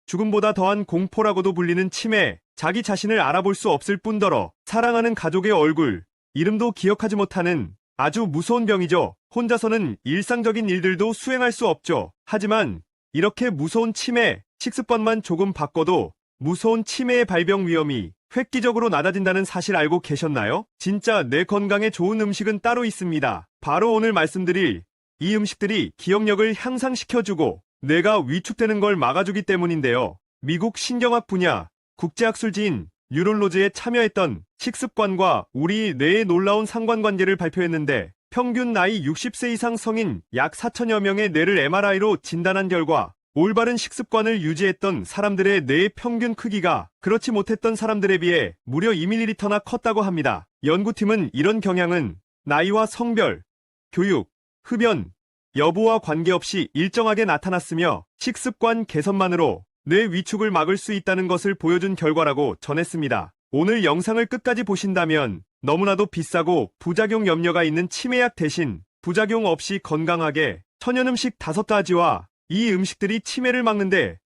죽음보다 더한 공포라고도 불리는 치매, 자기 자신을 알아볼 수 없을 뿐더러 사랑하는 가족의 얼굴, 이름도 기억하지 못하는 아주 무서운 병이죠. 혼자서는 일상적인 일들도 수행할 수 없죠. 하지만 이렇게 무서운 치매, 식습관만 조금 바꿔도 무서운 치매의 발병 위험이 획기적으로 낮아진다는 사실 알고 계셨나요? 진짜 내 건강에 좋은 음식은 따로 있습니다. 바로 오늘 말씀드릴 이 음식들이 기억력을 향상시켜주고 뇌가 위축되는 걸 막아주기 때문인데요. 미국 신경학 분야 국제학술지인 뉴럴로즈에 참여했던 식습관과 우리 뇌의 놀라운 상관관계를 발표했는데 평균 나이 60세 이상 성인 약 4천여 명의 뇌를 MRI로 진단한 결과 올바른 식습관을 유지했던 사람들의 뇌의 평균 크기가 그렇지 못했던 사람들에 비해 무려 2ml나 컸다고 합니다. 연구팀은 이런 경향은 나이와 성별, 교육, 흡연, 여부와 관계없이 일정하게 나타났으며 식습관 개선만으로 뇌 위축을 막을 수 있다는 것을 보여준 결과라고 전했습니다. 오늘 영상을 끝까지 보신다면 너무나도 비싸고 부작용 염려가 있는 치매약 대신 부작용 없이 건강하게 천연음식 5가지와 이 음식들이 치매를 막는데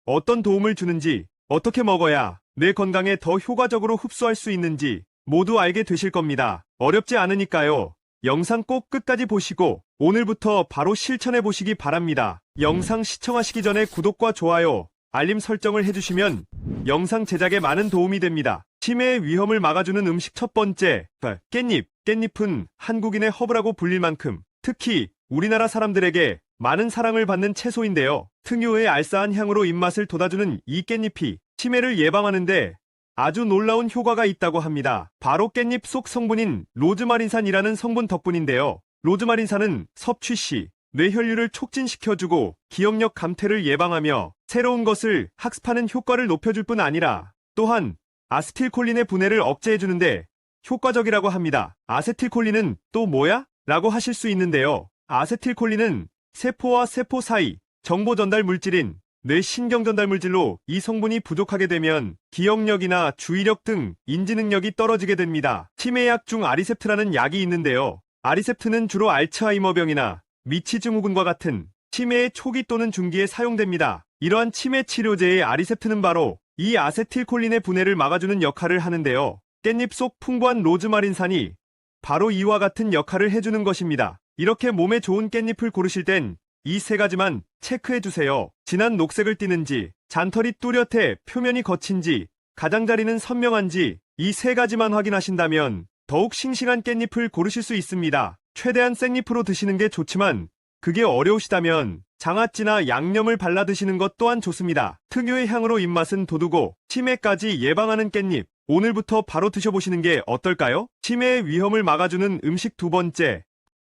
어떤 도움을 주는지, 어떻게 먹어야 내 건강에 더 효과적으로 흡수할 수 있는지 모두 알게 되실 겁니다. 어렵지 않으니까요. 영상 꼭 끝까지 보시고 오늘부터 바로 실천해 보시기 바랍니다. 영상 시청하시기 전에 구독과 좋아요, 알림 설정을 해주시면 영상 제작에 많은 도움이 됩니다. 치매의 위험을 막아주는 음식 첫 번째, 깻잎. 깻잎은 한국인의 허브라고 불릴 만큼 특히 우리나라 사람들에게 많은 사랑을 받는 채소인데요. 특유의 알싸한 향으로 입맛을 돋아주는 이 깻잎이 치매를 예방하는데 아주 놀라운 효과가 있다고 합니다. 바로 깻잎 속 성분인 로즈마린산이라는 성분 덕분인데요. 로즈마린산은 섭취 시 뇌혈류를 촉진시켜주고 기억력 감퇴를 예방하며 새로운 것을 학습하는 효과를 높여줄 뿐 아니라 또한 아세틸콜린의 분해를 억제해주는데 효과적이라고 합니다. 아세틸콜린은 또 뭐야? 라고 하실 수 있는데요. 아세틸콜린은 세포와 세포 사이 정보 전달 물질인 뇌 신경 전달 물질로 이 성분이 부족하게 되면 기억력이나 주의력 등 인지 능력이 떨어지게 됩니다. 치매약 중 아리셉트라는 약이 있는데요. 아리셉트는 주로 알츠하이머병이나 미치 증후군과 같은 치매의 초기 또는 중기에 사용됩니다. 이러한 치매 치료제의 아리셉트는 바로 이 아세틸콜린의 분해를 막아주는 역할을 하는데요. 깻잎 속 풍부한 로즈마린산이 바로 이와 같은 역할을 해주는 것입니다. 이렇게 몸에 좋은 깻잎을 고르실 땐 이 3가지만 체크해주세요. 진한 녹색을 띠는지, 잔털이 뚜렷해 표면이 거친지, 가장자리는 선명한지 이 3가지만 확인하신다면 더욱 싱싱한 깻잎을 고르실 수 있습니다. 최대한 생잎으로 드시는 게 좋지만 그게 어려우시다면 장아찌나 양념을 발라 드시는 것 또한 좋습니다. 특유의 향으로 입맛은 돋우고 치매까지 예방하는 깻잎, 오늘부터 바로 드셔보시는 게 어떨까요? 치매의 위험을 막아주는 음식 두 번째,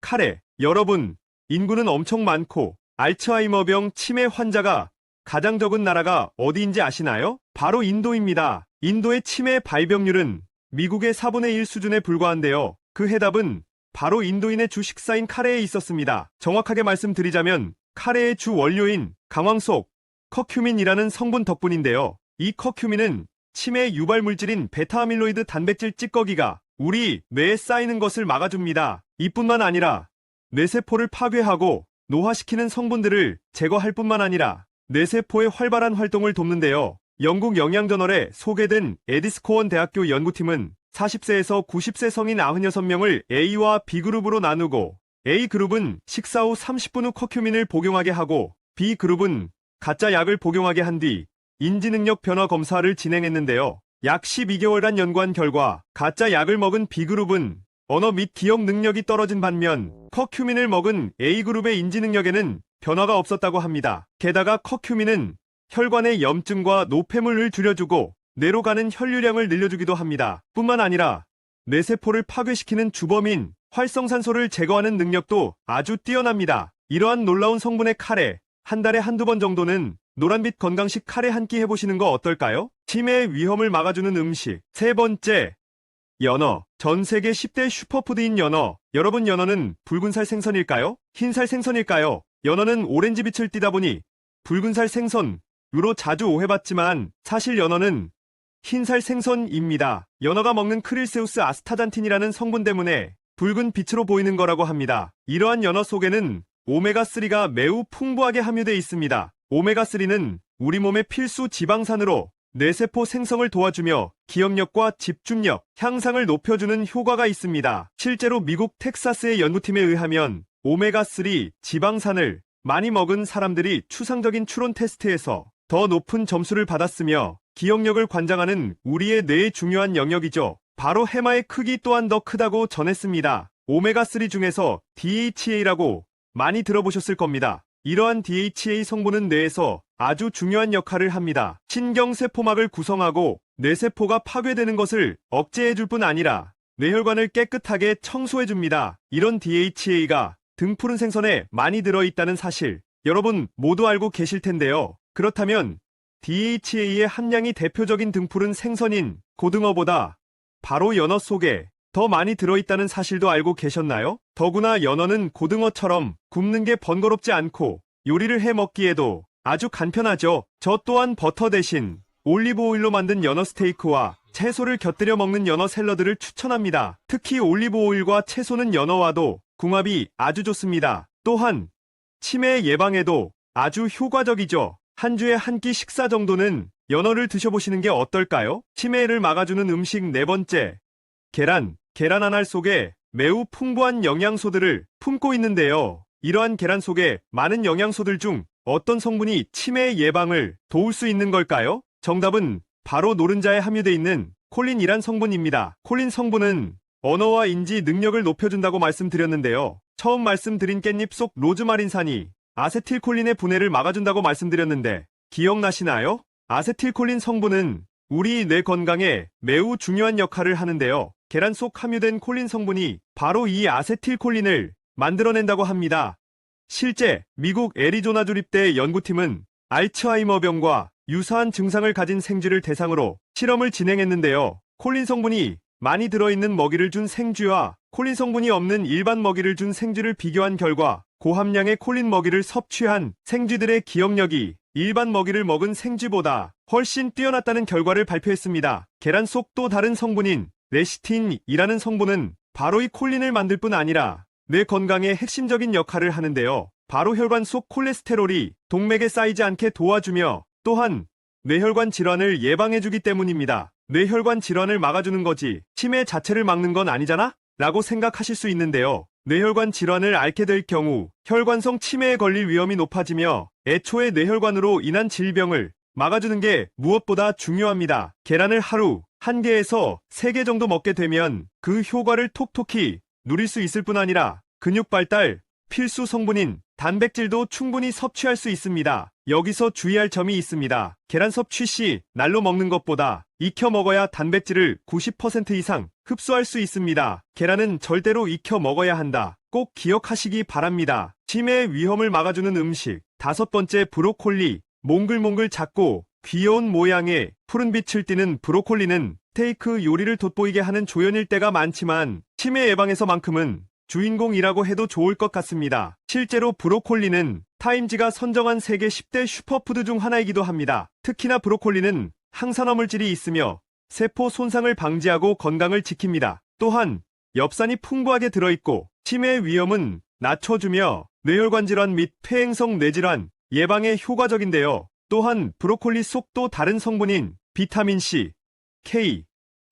카레. 여러분, 인구는 엄청 많고 알츠하이머병 치매 환자가 가장 적은 나라가 어디인지 아시나요? 바로 인도입니다. 인도의 치매 발병률은 미국의 4분의 1 수준에 불과한데요. 그 해답은 바로 인도인의 주 식사인 카레에 있었습니다. 정확하게 말씀드리자면 카레의 주 원료인 강황속 커큐민이라는 성분 덕분인데요. 이 커큐민은 치매 유발 물질인 베타아밀로이드 단백질 찌꺼기가 우리 뇌에 쌓이는 것을 막아줍니다. 이뿐만 아니라 뇌세포를 파괴하고 노화시키는 성분들을 제거할 뿐만 아니라 뇌세포의 활발한 활동을 돕는데요. 영국 영양저널에 소개된 에디스코원 대학교 연구팀은 40세에서 90세 성인 96명을 A와 B그룹으로 나누고 A그룹은 식사 후 30분 후 커큐민을 복용하게 하고 B그룹은 가짜 약을 복용하게 한 뒤 인지능력 변화 검사를 진행했는데요. 약 12개월간 연구한 결과 가짜 약을 먹은 B그룹은 언어 및 기억 능력이 떨어진 반면 커큐민을 먹은 A그룹의 인지능력에는 변화가 없었다고 합니다. 게다가 커큐민은 혈관의 염증과 노폐물을 줄여주고 뇌로 가는 혈류량을 늘려주기도 합니다. 뿐만 아니라 뇌세포를 파괴시키는 주범인 활성산소를 제거하는 능력도 아주 뛰어납니다. 이러한 놀라운 성분의 카레, 한 달에 한두 번 정도는 노란빛 건강식 카레 한 끼 해보시는 거 어떨까요? 치매의 위험을 막아주는 음식. 세 번째, 연어. 전 세계 10대 슈퍼푸드인 연어. 여러분, 연어는 붉은살 생선일까요? 흰살 생선일까요? 연어는 오렌지빛을 띠다 보니 붉은살 생선으로 자주 오해받지만 사실 연어는 흰살 생선입니다. 연어가 먹는 크릴세우스 아스타잔틴이라는 성분 때문에 붉은 빛으로 보이는 거라고 합니다. 이러한 연어 속에는 오메가3가 매우 풍부하게 함유되어 있습니다. 오메가3는 우리 몸의 필수 지방산으로 뇌세포 생성을 도와주며 기억력과 집중력, 향상을 높여주는 효과가 있습니다. 실제로 미국 텍사스의 연구팀에 의하면 오메가3 지방산을 많이 먹은 사람들이 추상적인 추론 테스트에서 더 높은 점수를 받았으며 기억력을 관장하는 우리의 뇌의 중요한 영역이죠. 바로 해마의 크기 또한 더 크다고 전했습니다. 오메가3 중에서 DHA라고 많이 들어보셨을 겁니다. 이러한 DHA 성분은 뇌에서 아주 중요한 역할을 합니다. 신경세포막을 구성하고 뇌세포가 파괴되는 것을 억제해줄 뿐 아니라 뇌혈관을 깨끗하게 청소해줍니다. 이런 DHA가 등푸른 생선에 많이 들어있다는 사실 여러분 모두 알고 계실 텐데요. 그렇다면 DHA의 함량이 대표적인 등푸른 생선인 고등어보다 바로 연어 속에 더 많이 들어있다는 사실도 알고 계셨나요? 더구나 연어는 고등어처럼 굽는 게 번거롭지 않고 요리를 해 먹기에도 아주 간편하죠. 저 또한 버터 대신 올리브 오일로 만든 연어 스테이크와 채소를 곁들여 먹는 연어 샐러드를 추천합니다. 특히 올리브 오일과 채소는 연어와도 궁합이 아주 좋습니다. 또한 치매 예방에도 아주 효과적이죠. 한 주에 한 끼 식사 정도는 연어를 드셔보시는 게 어떨까요? 치매를 막아주는 음식 네 번째, 계란. 계란 한 알 속에 매우 풍부한 영양소들을 품고 있는데요. 이러한 계란 속에 많은 영양소들 중 어떤 성분이 치매 예방을 도울 수 있는 걸까요? 정답은 바로 노른자에 함유되어 있는 콜린이란 성분입니다. 콜린 성분은 언어와 인지 능력을 높여준다고 말씀드렸는데요. 처음 말씀드린 깻잎 속 로즈마린산이 아세틸콜린의 분해를 막아준다고 말씀드렸는데 기억나시나요? 아세틸콜린 성분은 우리 뇌 건강에 매우 중요한 역할을 하는데요. 계란 속 함유된 콜린 성분이 바로 이 아세틸콜린을 만들어낸다고 합니다. 실제 미국 애리조나 주립대 연구팀은 알츠하이머병과 유사한 증상을 가진 생쥐를 대상으로 실험을 진행했는데요. 콜린 성분이 많이 들어있는 먹이를 준 생쥐와 콜린 성분이 없는 일반 먹이를 준 생쥐를 비교한 결과 고함량의 콜린 먹이를 섭취한 생쥐들의 기억력이 일반 먹이를 먹은 생쥐보다 훨씬 뛰어났다는 결과를 발표했습니다. 계란 속 또 다른 성분인 레시틴이라는 성분은 바로 이 콜린을 만들 뿐 아니라 뇌 건강에 핵심적인 역할을 하는데요. 바로 혈관 속 콜레스테롤이 동맥에 쌓이지 않게 도와주며 또한 뇌혈관 질환을 예방해주기 때문입니다. 뇌혈관 질환을 막아주는 거지 치매 자체를 막는 건 아니잖아? 라고 생각하실 수 있는데요. 뇌혈관 질환을 앓게 될 경우 혈관성 치매에 걸릴 위험이 높아지며 애초에 뇌혈관으로 인한 질병을 막아주는 게 무엇보다 중요합니다. 계란을 하루 1개에서 3개 정도 먹게 되면 그 효과를 톡톡히 누릴 수 있을 뿐 아니라 근육 발달, 필수 성분인 단백질도 충분히 섭취할 수 있습니다. 여기서 주의할 점이 있습니다. 계란 섭취 시 날로 먹는 것보다 익혀 먹어야 단백질을 90% 이상 흡수할 수 있습니다. 계란은 절대로 익혀 먹어야 한다. 꼭 기억하시기 바랍니다. 치매의 위험을 막아주는 음식. 5번째, 브로콜리. 몽글몽글 작고 귀여운 모양의 푸른빛을 띠는 브로콜리는 스테이크 요리를 돋보이게 하는 조연일 때가 많지만 치매 예방에서만큼은 주인공이라고 해도 좋을 것 같습니다. 실제로 브로콜리는 타임지가 선정한 세계 10대 슈퍼푸드 중 하나이기도 합니다. 특히나 브로콜리는 항산화 물질이 있으며 세포 손상을 방지하고 건강을 지킵니다. 또한 엽산이 풍부하게 들어있고 치매의 위험은 낮춰주며 뇌혈관 질환 및 폐행성 뇌질환 예방에 효과적인데요. 또한 브로콜리 속 또 다른 성분인 비타민C, K,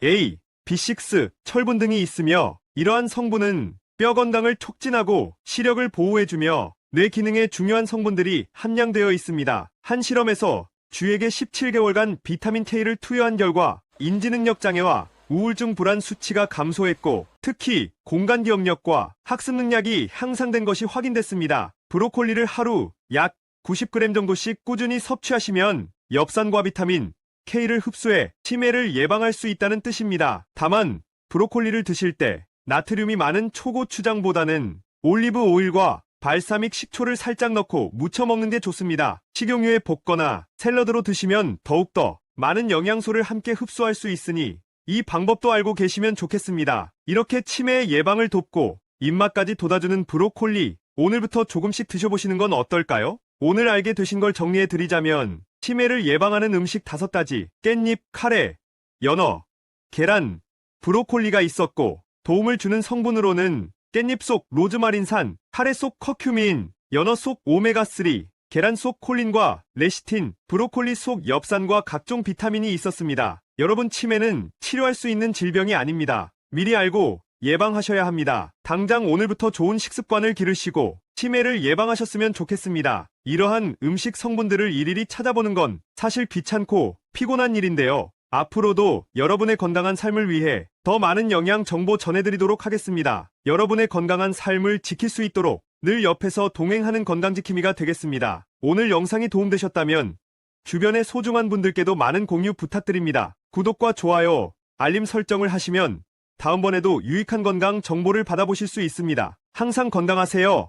A, B6, 철분 등이 있으며 이러한 성분은 뼈 건강을 촉진하고 시력을 보호해주며 뇌 기능에 중요한 성분들이 함량되어 있습니다. 한 실험에서 쥐에게 17개월간 비타민 K를 투여한 결과 인지능력 장애와 우울증 불안 수치가 감소했고 특히 공간 기억력과 학습 능력이 향상된 것이 확인됐습니다. 브로콜리를 하루 약 90g 정도씩 꾸준히 섭취하시면 엽산과 비타민 K를 흡수해 치매를 예방할 수 있다는 뜻입니다. 다만 브로콜리를 드실 때 나트륨이 많은 초고추장보다는 올리브 오일과 발사믹 식초를 살짝 넣고 무쳐 먹는 게 좋습니다. 식용유에 볶거나 샐러드로 드시면 더욱더 많은 영양소를 함께 흡수할 수 있으니 이 방법도 알고 계시면 좋겠습니다. 이렇게 치매 예방을 돕고 입맛까지 돋아주는 브로콜리, 오늘부터 조금씩 드셔보시는 건 어떨까요? 오늘 알게 되신 걸 정리해드리자면 치매를 예방하는 음식 5가지, 깻잎, 카레, 연어, 계란, 브로콜리가 있었고 도움을 주는 성분으로는 깻잎 속 로즈마린산, 카레 속 커큐민, 연어 속 오메가3, 계란 속 콜린과 레시틴, 브로콜리 속 엽산과 각종 비타민이 있었습니다. 여러분, 치매는 치료할 수 있는 질병이 아닙니다. 미리 알고 예방하셔야 합니다. 당장 오늘부터 좋은 식습관을 기르시고 치매를 예방하셨으면 좋겠습니다. 이러한 음식 성분들을 일일이 찾아보는 건 사실 귀찮고 피곤한 일인데요. 앞으로도 여러분의 건강한 삶을 위해 더 많은 영양 정보 전해드리도록 하겠습니다. 여러분의 건강한 삶을 지킬 수 있도록 늘 옆에서 동행하는 건강지킴이가 되겠습니다. 오늘 영상이 도움되셨다면 주변의 소중한 분들께도 많은 공유 부탁드립니다. 구독과 좋아요, 알림 설정을 하시면 다음번에도 유익한 건강 정보를 받아보실 수 있습니다. 항상 건강하세요.